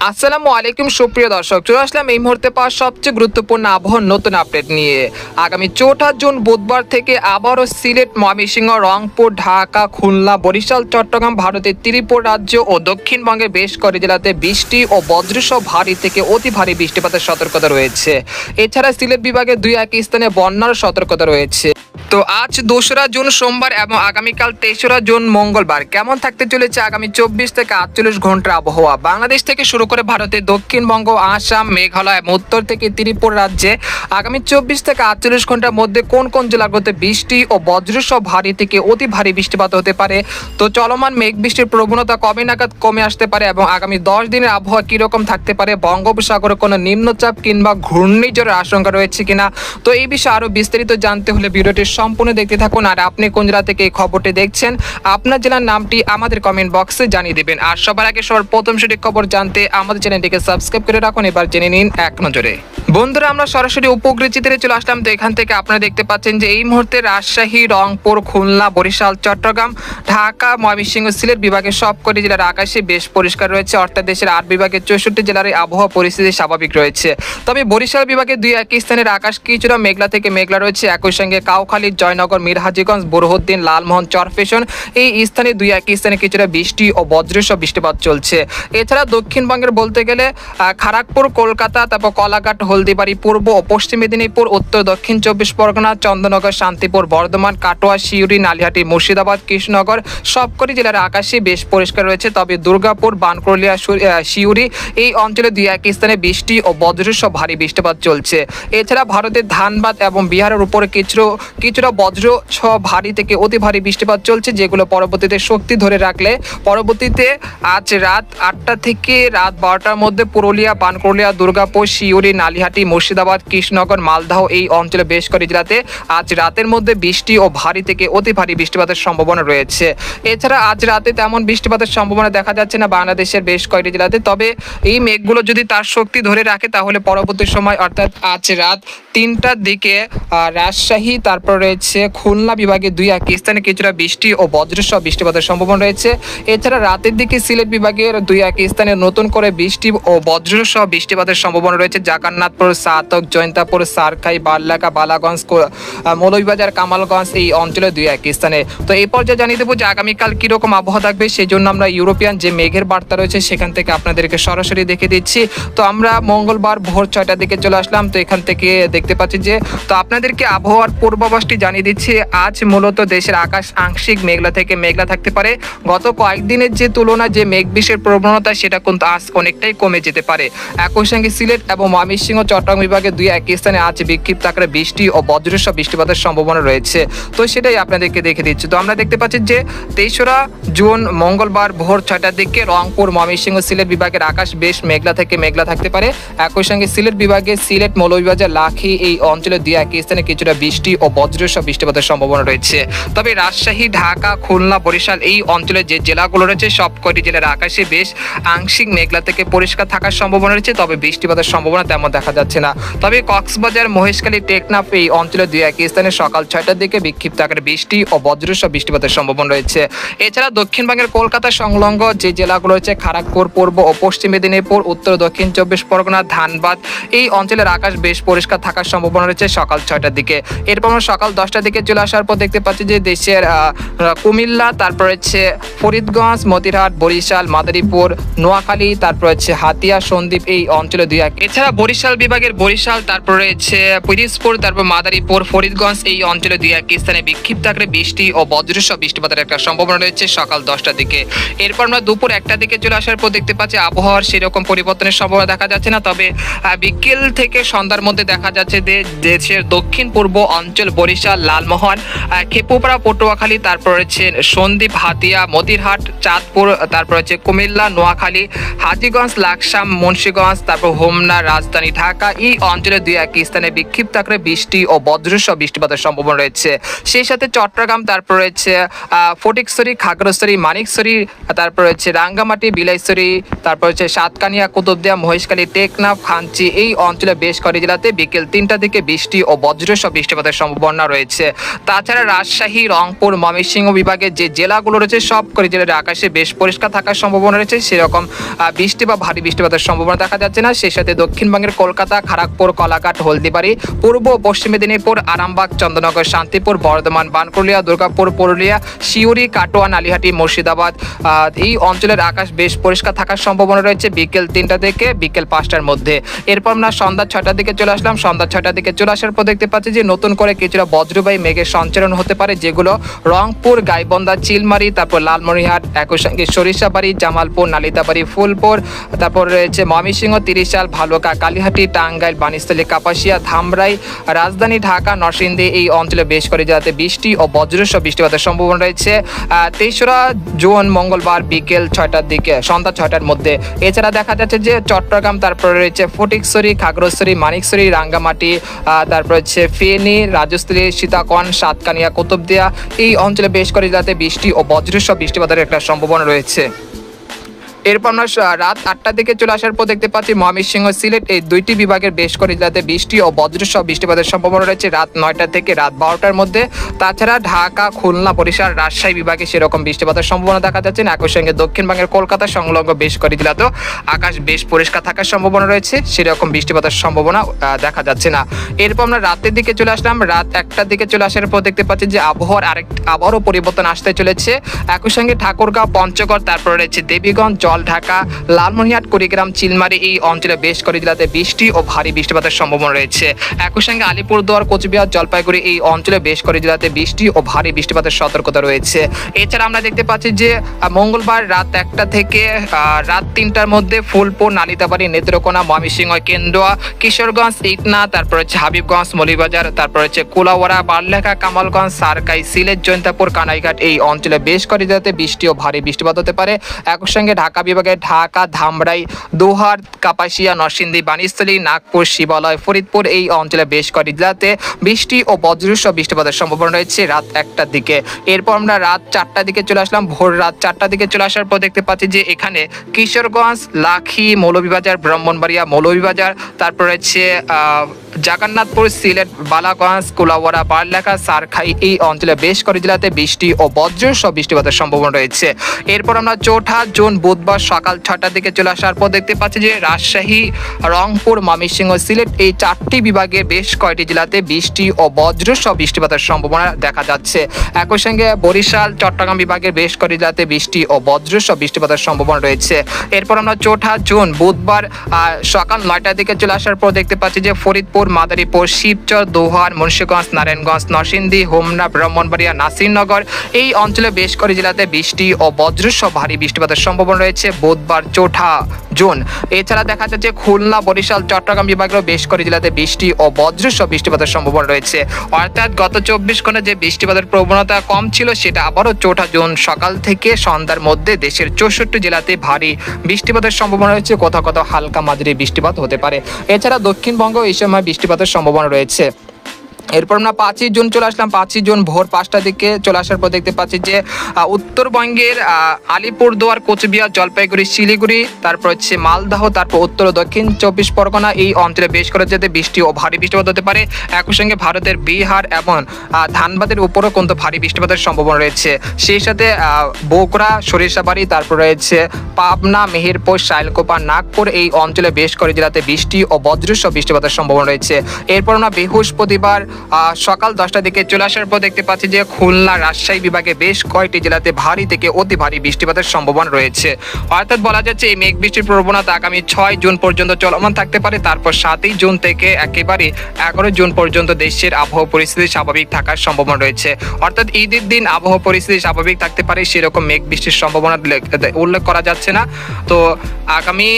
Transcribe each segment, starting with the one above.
আসসালামু আলাইকুম সুপ্রিয় দর্শক, চলে আসলাম এই মুহূর্তে পাওয়া সবচেয়ে গুরুত্বপূর্ণ আবহাওয়ার নতুন আপডেট নিয়ে। আগামী 4 জুন বুধবার থেকে আবারও সিলেট, ময়মনসিংহ, রংপুর, ঢাকা, খুলনা, বরিশাল, চট্টগ্রাম, ভারতের ত্রিপুরা রাজ্য ও দক্ষিণবঙ্গের বেশ কয়েকটি জেলাতে বৃষ্টি ও বজ্রসহ ভারী থেকে অতি ভারী বৃষ্টিপাতের সতর্কতা রয়েছে। এছাড়া সিলেট বিভাগে 2-1 স্থানে বন্যার সতর্কতা রয়েছে। তো আজ 2রা জুন সোমবার এবং আগামীকাল 23রা জুন মঙ্গলবার কেমন থাকতে চলেছে আগামী 24 থেকে 48 ঘন্টার আবহাওয়া। বাংলাদেশ থেকে শুরু করে ভারতের দক্ষিণবঙ্গ, আসাম, মেঘালয় এবং উত্তর থেকে ত্রিপুরা রাজ্যে আগামী 24 থেকে 48 ঘন্টার মধ্যে কোন কোন জেলাগুলোতে বৃষ্টি ও বজ্রসহ ভারী থেকে অতি ভারী বৃষ্টিপাত হতে পারে। তো চলমান মেঘ বৃষ্টির প্রবণতা কবে নাগাদ কমে আসতে পারে এবং আগামী 10 দিনের আবহাওয়া কীরকম থাকতে পারে, বঙ্গোপসাগরে কোনো নিম্নচাপ কিংবা ঘূর্ণিঝড়ের আশঙ্কা রয়েছে কিনা, তো এই বিষয়ে আরও বিস্তারিত জানতে হলে ভিডিওটি সম্পূর্ণ দেখতে থাকুন। আর আপনি কোন জেলা থেকে এই খবরটি দেখছেন, আপনার জেলার নামটি আমাদের কমেন্ট বক্সে জানিয়ে দেবেন। আর সবার আগে সবার প্রথম সঠিক খবর জানতে আমাদের চ্যানেলটিকে সাবস্ক্রাইব করে রাখুন। এবার জেনে নিন এক নজরে। বন্ধুরা, আমরা সরাসরি উপগ্রহ চিত্রে চলে আসলাম। তো এখান থেকে আপনারা দেখতে পাচ্ছেন যে এই মুহূর্তে রাজশাহী, রংপুর, খুলনা, বরিশাল, চট্টগ্রাম, ঢাকা, ময়মনসিংহ, সিলেট বিভাগের সবকটি জেলার আকাশে বেশ পরিষ্কার রয়েছে। অর্থাৎ দেশের 8 বিভাগের 64 জেলার আবহাওয়া পরিস্থিতি স্বাভাবিক রয়েছে। তবে বরিশাল বিভাগে 2-1 স্থানের আকাশ কিছুটা মেঘলা থেকে মেঘলা রয়েছে। একই সঙ্গে কাউখালী, জয়নগর, মিরহাজিগঞ্জ, বুরহানুদ্দিন, লালমোহন, চরফেশন এই স্থানে 2-1 স্থানে কিছুটা বৃষ্টি ও বজ্রসহ বৃষ্টিপাত চলছে। এছাড়া দক্ষিণবঙ্গের বলতে গেলে খড়গপুর, কলকাতা, তারপর কলাঘাট, হলদিবাড়ি, পূর্ব ও পশ্চিম মেদিনীপুর, উত্তর দক্ষিণ 24 পরগনা, চন্দননগর, শান্তিপুর, বর্ধমান, কাটোয়া, শিউরি, নালিহাটি, মুর্শিদাবাদ, কৃষ্ণনগর সবকটি জেলার আকাশে বেশ পরিষ্কার রয়েছে। তবে দুর্গাপুর, বানকুড়িয়া, শিউরি এই অঞ্চলে 2-1 স্থানে বৃষ্টি ও বজ্রসহ ভারী বৃষ্টিপাত চলছে। এছাড়া ভারতের ধানবাদ এবং বিহারের উপরে কিছুটা বজ্রসহ ভারী থেকে অতি ভারী বৃষ্টিপাত চলছে, যেগুলো পরবর্তীতে শক্তি ধরে রাখলে পরবর্তীতে আজ রাত 8টা থেকে রাত 12টার মধ্যে পুরুলিয়া, বানকুড়িয়া, দুর্গাপুর, শিউরি, নালিহাটি, মুর্শিদাবাদ, কৃষ্ণনগর, মালদহ এই অঞ্চলে বেশ কয়েকটি জেলাতে আজ রাতের মধ্যে বৃষ্টি ও ভারী থেকে অতি ভারী বৃষ্টিপাতের সম্ভাবনা রয়েছে। এছাড়া আজ রাতে তেমন বৃষ্টিপাতের সম্ভাবনা দেখা যাচ্ছে না বাংলাদেশের বেশ কয়েকটি জেলাতে। তবে এই মেঘগুলো যদি তার শক্তি ধরে রাখে তাহলে পরবর্তী সময় অর্থাৎ আজ রাত 3টার দিকে রাজশাহী, তারপর রয়েছে খুলনা বিভাগে 2-1 স্থানে কিছুটা বৃষ্টি ও বজ্রসহ বৃষ্টিপাতের সম্ভাবনা রয়েছে। এছাড়া রাতের দিকে সিলেট বিভাগের 2-1 স্থানে নতুন করে বৃষ্টি ও বজ্রসহ বৃষ্টিপাতের সম্ভাবনা রয়েছে। জাকান্নাথপুর, সাতক, জয়ন্তাপুর, সারখাই, বারলাকা, বালাগঞ্জ, মৌলভীবাজার, কামালগঞ্জ এই অঞ্চলে 2-1 স্থানে। তো এই পর্যায়ে জানিয়ে দেবো যে আগামীকাল কীরকম আবহাওয়া থাকবে। সেই জন্য আমরা ইউরোপিয়ান যে মেঘের বার্তা রয়েছে সেখান থেকে আপনাদেরকে সরাসরি দেখে দিচ্ছি। তো আমরা মঙ্গলবার ভোর 6টার দিকে চলে আসলাম। তো এখান থেকে দেখতে পাচ্ছি যে তো আপনাদেরকে আবহাওয়ার পূর্বাভাসটি জানিয়ে দিচ্ছি। আজ মূলত দেশের আকাশ আংশিক মেঘলা থেকে মেঘলা থাকতে পারে। গত কয়েকদিনের যে তুলনায় যে মেঘ বৃষ্টির প্রবণতা সেটা কিন্তু আজ অনেকটাই কমে যেতে পারে। একই সঙ্গে সিলেট এবং ময়মনসিংহ, চট্টগ্রাম বিভাগে 2-1 স্থানে আজ বিক্ষিপ্ত আকারে বৃষ্টি ও বজ্রসহ বৃষ্টিপাতের সম্ভাবনা রয়েছে। তো সেটাই আপনাদেরকে দেখে দিচ্ছি। তো আমরা দেখতে পাচ্ছি যে 23রা জুন মঙ্গলবার ভোর 6টার দিকে রংপুর, ময়মনসিংহ, সিলেট বিভাগের আকাশ বেশ মেঘলা থেকে মেঘলা থাকতে পারে। একই সঙ্গে সিলেট বিভাগে সিলেট, মৌলভীবাজার, লাখি এই অঞ্চলে 2-1 স্থানে কিছুটা বৃষ্টি ও বজ্রসহ বৃষ্টিপাতের সম্ভাবনা রয়েছে। তবে রাজশাহী, ঢাকা, খুলনা, বরিশাল এই অঞ্চলে যে জেলাগুলো রয়েছে সবকটি জেলার আকাশে বেশ আংশিক মেঘলা থেকে পরিষ্কার থাকার সম্ভাবনা রয়েছে। তবে বৃষ্টিপাতের সম্ভাবনা তেমন দেখা যাচ্ছে না। তবে কক্সবাজার, মহেশখালী, টেকনাফ এই অঞ্চলে 2-1 স্থানে সকাল 6টার দিকে বিক্ষিপ্ত আকারে বৃষ্টি ও বজ্রসহ বৃষ্টিপাতের সম্ভাবনা রয়েছে। এছাড়া দক্ষিণবঙ্গের কলকাতা সংলগ্ন যে জেলাগুলো রয়েছে খড়গপুর, পূর্ব ও পশ্চিম মেদিনীপুর, উত্তর দক্ষিণ 24 পরগনা, ধানবাদ এই অঞ্চলের আকাশ বেশ পরিষ্কার থাকার সম্ভাবনা রয়েছে সকাল 6টার দিকে। এরপর আমরা সকাল 10টার দিকে চলে আসার পর দেখতে পাচ্ছি যে দেশের কুমিল্লা, তারপর হচ্ছে ফরিদগঞ্জ, মতিরহাট, বরিশাল, মাদারীপুর, নোয়াখালী, তারপর হচ্ছে হাতিয়া, সন্দ্বীপ এই অঞ্চলে 2-1। এছাড়া বরিশাল বিভাগের বরিশাল, তারপর রয়েছে পিরিজপুর, তারপর মাদারীপুর, ফরিদগঞ্জ এই অঞ্চলে 2-1 স্থানে বিক্ষিপ্ত আকারে বৃষ্টি ও বজ্রসহ বৃষ্টিপাতের একটা সম্ভাবনা রয়েছে সকাল 10টার দিকে। এরপর আমরা দুপুর 1টার দিকে চলে আসার পর দেখতে পাচ্ছি আবহাওয়ার সেরকম পরিবর্তনের সম্ভাবনা দেখা যাচ্ছে না। তবে বিকেল থেকে সন্ধ্যার মধ্যে দেখা যাচ্ছে যে দেশের দক্ষিণ পূর্ব অঞ্চল বরিশাল, লালমোহন, খেপুপাড়া, পটুয়াখালী, তারপর রয়েছে সন্দ্বীপ, হাতিয়া, মতিরহাট, চাঁদপুর, তারপর হচ্ছে কুমিল্লা, নোয়াখালী, হাজীগঞ্জ, লাকসাম, মুন্সিগঞ্জ, তারপর হোমনা, রাজধানী ঢাকা এই অঞ্চলে 2-1 স্থানে বিক্ষিপ্ত আকারে বৃষ্টি ও বজ্রসহ বৃষ্টিপাতের সম্ভাবনা রয়েছে। সেই সাথে চট্টগ্রাম, তারপর রয়েছে ফটিকছড়ি, খাগড়াছড়ি, মানিকছড়ি, তারপর রয়েছে রাঙ্গামাটি, বিলাইছড়ি, তারপর হচ্ছে সাতকানিয়া, কুতুবদিয়া, মহেশখালী, টেকনাফ, খাঞ্চি এই অঞ্চলে বেশ কয়েকটি জেলাতে বিকেল 3টা থেকে বৃষ্টি ও বজ্রসহ বৃষ্টিপাতের সম্ভাবনা রয়েছে। তাছাড়া রাজশাহী, রংপুর, ময়মনসিংহ বিভাগের যে জেলাগুলো রয়েছে সবকটি জেলার আকাশে বেশ পরিষ্কার থাকার সম্ভাবনা রয়েছে, সেরকম বৃষ্টি বা ভারী বৃষ্টিপাতের সম্ভাবনা দেখা যাচ্ছে না। সেই সাথে দক্ষিণবঙ্গের কলকাতা, খড়গপুর, কোলাঘাট, হলদিবাড়ি, পূর্ব পশ্চিম মেদিনীপুর, আরামবাগ, চন্দ্রনগর, শান্তিপুর, বর্ধমান, বানকুড়িয়া, দুর্গাপুর, পুরুলিয়া, সিউড়ি, কাটোয়া, নালিহাটি, মুর্শিদাবাদ এই অঞ্চলের আকাশ বেশ পরিষ্কার থাকার সম্ভাবনা রয়েছে বিকেল 3টা থেকে বিকেল 5টার মধ্যে। এরপর আমরা সন্ধ্যা 6টার দিকে চলে আসলাম। সন্ধ্যা 6টার দিকে চলে আসার পর দেখতে পাচ্ছি যে নতুন করে কিছুটা বজ্রবায়ু মেঘের সঞ্চারণ হতে পারে, যেগুলো রংপুর, গাইবান্ধা, চিলমারি, তারপর লালমনিরহাট, একই সঙ্গে সরিষাবাড়ি, জামালপুর, নালিতাবাড়ি, ফুলপুর, তারপর রয়েছে ময়মনসিংহ, তিরিশাল, ভালুকা, কালীহাটি, টাঙ্গাইল, বানিস্থলী, কাপাসিয়া, ধামরাই, রাজধানী ঢাকা, নরসিংদী এই অঞ্চলে বেশ করে জেলাতে বৃষ্টি ও বজ্রসহ বৃষ্টিপাতের সম্ভাবনা রয়েছে 23রা জুন মঙ্গলবার বিকেল 6টার দিকে, সন্ধ্যা 6টার মধ্যে। এছাড়া দেখা যাচ্ছে যে চট্টগ্রাম, তারপরে রয়েছে ফটিকছড়ি, খাগড়াছড়ি, মানিকছড়ি, রাঙ্গামাটি, তারপর হচ্ছে ফেনী, রাজস্থলী, সীতাকোন, সাতকানিয়া, কুতুবদিয়া এই অঞ্চলে বেশ করে জেলাতে বৃষ্টি ও বজ্রসহ বৃষ্টিপাতের একটা সম্ভাবনা রয়েছে। এরপর আমরা রাত 8টার দিকে চলে আসার পর দেখতে পাচ্ছি ময়মনসিংহ, সিলেট এই দুইটি বিভাগের বেশ করে জেলাতে বৃষ্টি ও বজ্রসহ বৃষ্টিপাতের সম্ভাবনা রয়েছে রাত 9টা থেকে রাত 12টার মধ্যে। তাছাড়া ঢাকা, খুলনা, বরিশাল, রাজশাহী বিভাগে সেরকম বৃষ্টিপাতের সম্ভাবনা দেখা যাচ্ছে না। একই সঙ্গে দক্ষিণবঙ্গের কলকাতা সংলগ্ন বেশ করে জেলাতেও আকাশ বেশ পরিষ্কার থাকার সম্ভাবনা রয়েছে, সেরকম বৃষ্টিপাতের সম্ভাবনা দেখা যাচ্ছে না। এরপর আমরা রাতের দিকে চলে আসলাম। রাত 1টার দিকে চলে আসার পর দেখতে পাচ্ছি যে আবহাওয়ার আবারও পরিবর্তন আসতে চলেছে। একই সঙ্গে ঠাকুরগাঁও, পঞ্চগড়, তারপর রয়েছে দেবীগঞ্জ, ঢাকা, লালমনিরহাট, কুড়িগ্রাম, চিলমারি এই অঞ্চলে বেশ করে জেলাতে বৃষ্টি ও ভারী বৃষ্টিপাতের সম্ভাবনা রয়েছে। একই সঙ্গে আলিপুরদুয়ার, কোচবিহার, জলপাইগুড়ি এই অঞ্চলে বেশ করে জেলাতে বৃষ্টি ও ভারী বৃষ্টিপাতের সতর্কতা রয়েছে। এছাড়া আমরা দেখতে পাচ্ছি যে মঙ্গলবার রাত 1টা থেকে রাত 3টার মধ্যে ফুলপুর, নালিতাবাড়ি, নেত্রকোনা, ময়মনসিংহ, কেন্দুয়া, কিশোরগঞ্জ, ইটনা, তারপর হচ্ছে হাবিবগঞ্জ, মৌলভীবাজার, তারপর হচ্ছে কুলাউড়া, বারলেখা, কামালগঞ্জ, সারকাই, সিলেট, জৈন্তাপুর, কানাইঘাট এই অঞ্চলে বেশ করে জেলাতে বৃষ্টি ও ভারী বৃষ্টিপাত হতে পারে। একই সঙ্গে ঢাকা বিভাগে ঢাকা, ধামরাই, দোহার, কাপাসিয়া, নরসিংদী, বানিস্থলী, নাগপুর, শিবালয়, ফরিদপুর এই অঞ্চলে বেশ কয়েকটি জেলাতে বৃষ্টি ও বজ্রসহ বৃষ্টিপাতের সম্ভাবনা রয়েছে রাত 1টার দিকে। এরপর আমরা রাত 4টার দিকে চলে আসলাম। ভোর রাত 4টার দিকে চলে আসার পর দেখতে পাচ্ছি যে এখানে কিশোরগঞ্জ, লাখি, মৌলভীবাজার, ব্রাহ্মণবাড়িয়া, মৌলভীবাজার, তারপর হচ্ছে জগন্নাথপুর, সিলেট, বালাগঞ্জ, কুলাউড়া, বারলেখা, সারখাই এই অঞ্চলে বেশ কয়েকটি জেলাতে বৃষ্টি ও বজ্রসহ বৃষ্টিপাতের সম্ভাবনা রয়েছে। এরপর আমরা 4 জুন বুধবার সকাল 6টার দিকে চলে আসার পর দেখতে পাচ্ছি যে রাজশাহী, রংপুর, ময়মনসিংহ, সিলেট এই 4টি বিভাগে বেশ কয়েকটি জেলাতে বৃষ্টি ও বজ্রসহ বৃষ্টিপাতের সম্ভাবনা দেখা যাচ্ছে। একই সঙ্গে বরিশাল, চট্টগ্রাম বিভাগের বেশ কয়েকটি জেলাতে বৃষ্টি ও বজ্রসহ বৃষ্টিপাতের সম্ভাবনা রয়েছে। এরপর আমরা 4 জুন বুধবার সকাল 9টার দিকে চলে আসার পর দেখতে পাচ্ছি যে ফরিদপুর, মাদারীপুর, শিবচর, দোহার, মুন্সিগঞ্জ, নারায়ণগঞ্জ, নরসিংদী, হোমনা, ব্রাহ্মণবাড়িয়া, নাসিরনগর এই অঞ্চলে বেশ কয়েকটি জেলাতে বৃষ্টি ও বজ্রসহ ভারী বৃষ্টিপাতের সম্ভাবনা রয়েছে বুধবার 4 জুন। এছাড়া দেখা যাচ্ছে খুলনা, বরিশাল, চট্টগ্রাম বিভাগের বেশ কয়েকটি জেলাতে বৃষ্টি ও বজ্রসহ বৃষ্টিপাতের সম্ভাবনা রয়েছে। অর্থাৎ গত 24 ঘন্টা যে বৃষ্টিপাতের প্রবণতা কম ছিল সেটা আবারও 4 জুন সকাল থেকে সন্ধ্যার মধ্যে দেশের 64 জেলাতে ভারী বৃষ্টিপাতের সম্ভাবনা রয়েছে, কোথাও কোথাও হালকা মাঝারি বৃষ্টিপাত হতে পারে। এছাড়া দক্ষিণবঙ্গ এই সময় বৃষ্টিপাতের সম্ভাবনা রয়েছে। এরপর আমরা 5 জুন চলে আসলাম। 5 জুন ভোর 5টার দিকে চলে আসার পর দেখতে পাচ্ছি যে উত্তরবঙ্গের আলিপুরদুয়ার, কোচবিহার, জলপাইগুড়ি, শিলিগুড়ি, তারপর হচ্ছে মালদহ, তারপর উত্তর ও দক্ষিণ 24 পরগনা এই অঞ্চলে বেশ করে যেতে বৃষ্টি ও ভারী বৃষ্টিপাত হতে পারে। একই সঙ্গে ভারতের বিহার এবং ধানবাদের উপরও কিন্তু ভারী বৃষ্টিপাতের সম্ভাবনা রয়েছে। সেই সাথে বগুড়া, সরিষাবাড়ি, তারপর রয়েছে পাবনা, মেহেরপুর, শাইলকোপা, নাগপুর এই অঞ্চলে বেশ করে জেলাতে বৃষ্টি ও বজ্রসহ বৃষ্টিপাতের সম্ভাবনা রয়েছে। এরপর আমরা বৃহস্পতিবার সকাল 10টার দিকে চলে আসার পর দেখতে পাচ্ছি যে খুলনা, রাজশাহী বিভাগে বেশ কয়েকটি জেলাতে ভারী থেকে অতি ভারী বৃষ্টিপাতের সম্ভাবনা রয়েছে। অর্থাৎ বলা যাচ্ছে এই মেঘ বৃষ্টির প্রবণতা আগামী 6 জুন পর্যন্ত চলমান থাকতে পারে। তারপর 7 জুন থেকে একেবারে 11 জুন পর্যন্ত দেশের আবহাওয়া পরিস্থিতি স্বাভাবিক থাকার সম্ভাবনা রয়েছে। অর্থাৎ ঈদের দিন আবহাওয়া পরিস্থিতি স্বাভাবিক থাকতে পারে, সেরকম মেঘ বৃষ্টির সম্ভাবনা উল্লেখ করা যাচ্ছে না। তো আগামী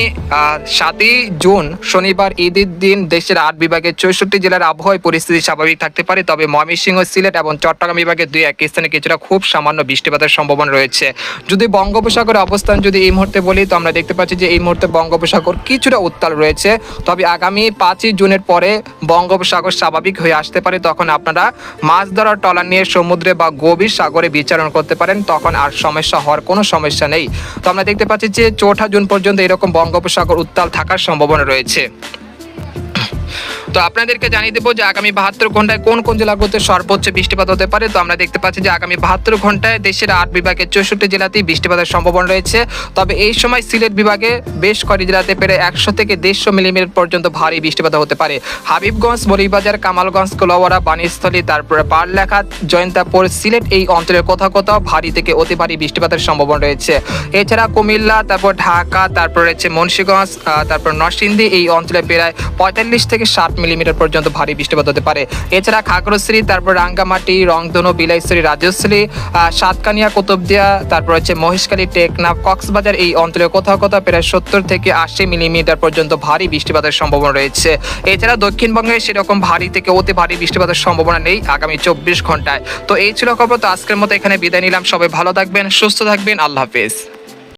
7 জুন শনিবার ঈদের দিন দেশের 8 বিভাগের 64 জেলার আবহাওয়া পরিস্থিতি স্বাভাবিক থাকতে পারে। তবে ময়মনসিংহ, সিলেট এবং চট্টগ্রাম বিভাগের 2-1 স্থানে কিছুটা খুব সামান্য বৃষ্টিপাতের সম্ভাবনা রয়েছে। যদি বঙ্গোপসাগরের অবস্থান যদি এই মুহূর্তে বলি তো আমরা দেখতে পাচ্ছি যে এই মুহূর্তে বঙ্গোপসাগর কিছুটা উত্তাল রয়েছে। তবে আগামী 5 জুনের পরে বঙ্গোপসাগর স্বাভাবিক হয়ে আসতে পারে। তখন আপনারা মাছ ধরার ট্রলার নিয়ে সমুদ্রে বা গভীর সাগরে বিচরণ করতে পারেন, তখন আর সমস্যা হওয়ার কোনো সমস্যা নেই। তো আমরা দেখতে পাচ্ছি যে 4 জুন পর্যন্ত এরকম বঙ্গোপসাগর উত্তাল থাকার সম্ভাবনা রয়েছে। তো আপনাদেরকে জানিয়ে দেবো যে আগামী 72 ঘন্টায় কোন কোন জেলাগুলোতে সর্বোচ্চ বৃষ্টিপাত হতে পারে। তো আমরা দেখতে পাচ্ছি যে আগামী 72 ঘন্টায় দেশের 8 বিভাগের 64 জেলাতেই বৃষ্টিপাতের সম্ভাবনা রয়েছে। তবে এই সময় সিলেট বিভাগে বেশ কয়েকটি জেলাতে প্রায় 100 থেকে 150 মিলিমিটার পর্যন্ত ভারী বৃষ্টিপাত হতে পারে। হাবিবগঞ্জ, মৌলভীবাজার, কামালগঞ্জ, কোলাউড়া, বাণীস্থলী, তারপরে পারলেখাত, জয়ন্তাপুর, সিলেট এই অঞ্চলের কোথাও কোথাও ভারী থেকে অতি ভারী বৃষ্টিপাতের সম্ভাবনা রয়েছে। এছাড়া কুমিল্লা, তারপর ঢাকা, তারপর রয়েছে মুন্সিগঞ্জ, তারপর নরসিংদী এই অঞ্চলে প্রায় 45 থেকে 60 মিলিমিটার পর্যন্ত ভারী বৃষ্টিপাত হতে পারে। এছাড়া খাগড়াছড়ি, তারপর রাঙ্গামাটি, রংধনু, বিলাইছড়ি, রাজস্থলী, সাতকানিয়া, কুতুবদিয়া, তারপর হচ্ছে মহেশখালী, টেকনাফ, কক্সবাজার এই অঞ্চলে কোথাও কোথাও প্রায় 70 থেকে 80 মিলিমিটার পর্যন্ত ভারী বৃষ্টিপাতের সম্ভাবনা রয়েছে। এছাড়া দক্ষিণবঙ্গে সেরকম ভারী থেকে অতি ভারী বৃষ্টিপাতের সম্ভাবনা নেই আগামী 24 ঘন্টায়। তো এই ছিল খবর। তো আজকের মতো এখানে বিদায় নিলাম। সবাই ভালো থাকবেন, সুস্থ থাকবেন। আল্লাহ হাফেজ।